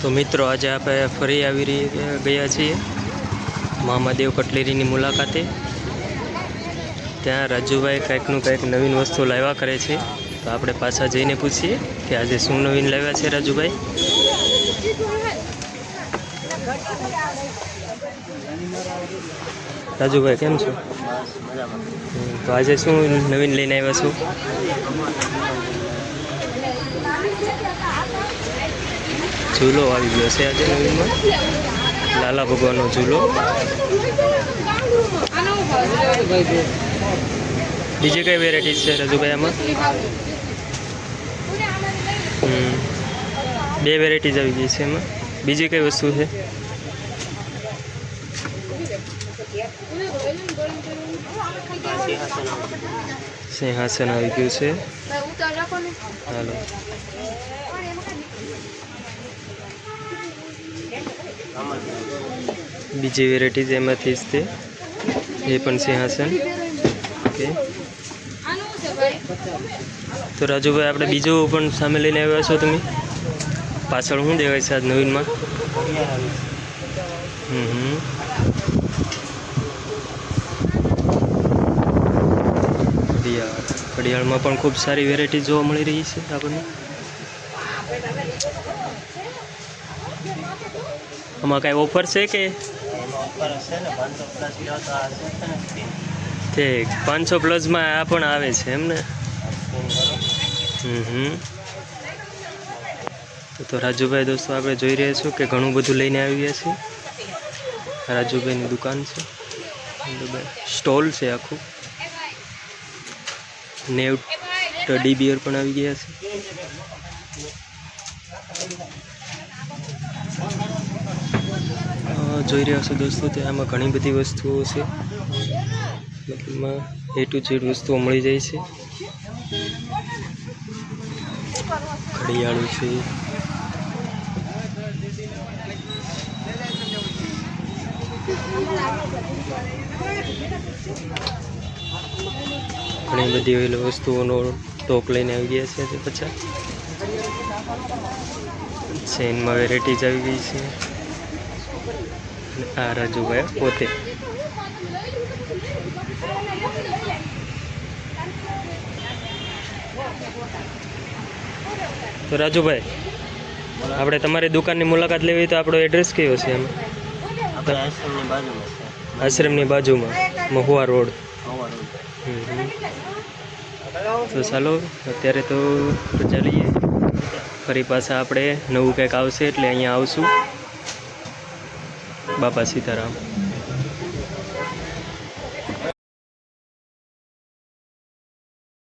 તો મિત્રો આજે આપણે ફરી આવી ગયા છીએ મહાદેવ કટલેરીની મુલાકાતે। ત્યાં રાજુભાઈ કંઈકનું કંઈક નવીન વસ્તુ લાવ્યા કરે છે, તો આપણે પાછા જઈને પૂછીએ કે આજે શું નવીન લાવ્યા છે રાજુભાઈ। રાજુભાઈ કેમ છો? તો આજે શું નવીન લઈને આવ્યા છો? झूलो આવી ગયો છે આજે નવીનમાં, લાલા ભગવાનનો ઝૂલો। બીજી કઈ વેરાયટી છે રાજુભાઈ આમાં? બે વેરાયટીઝ આવી ગઈ છે એમાં। બીજી કઈ વસ્તુ છે? સિંહાસન આવી ગયું છે। હાલો, બીજી વેરાયટી એમાંથી જ તે એ પણ સિંહાસન। ઓકે, તો રાજુભાઈ આપણે બીજું પણ સામે લઈને આવ્યા છો તમે? પાછળ શું દેવાય છે આજ નવીનમાં? ઘડિયાળમાં પણ ખૂબ સારી વેરાયટી જોવા મળી રહી છે આપણને। આમાં કાંઈ ઓફર છે કે? ઠીક, 500 પ્લસમાં આ પણ આવે છે એમ ને? તો રાજુભાઈ દોસ્તો આપણે જોઈ રહ્યા છો કે ઘણું બધું લઈને આવી ગયા છે। રાજુભાઈની દુકાન છે, સ્ટોલ છે આખું। નેવ ટેડી બિયર પણ આવી ગયા છે। જોઈ રહ્યા છો દોસ્તો, ત્યાં આમાં ઘણી બધી વસ્તુઓ છે, મતલબમાં A to Z વસ્તુઓ મળી જાય છે। ઘડિયાળું છે, ઘણી બધી વસ્તુઓનો સ્ટોક લઈને આવી ગયા છે। તે પછી ચેનમાં વેરાયટીઝ આવી ગઈ છે। આ રાજુભાઈ પોતે તો રાજુભાઈ આપણે તમારી દુકાનની મુલાકાત લેવી તો આપણો એડ્રેસ કયો છે એમ? આશ્રમની બાજુમાં, મહુવા રોડ। તો ચાલો અત્યારે તો ચાલીએ, ફરી પાછા આપણે નવું કંઈક આવશે એટલે અહીંયા આવશું। બાપા સીતારામ।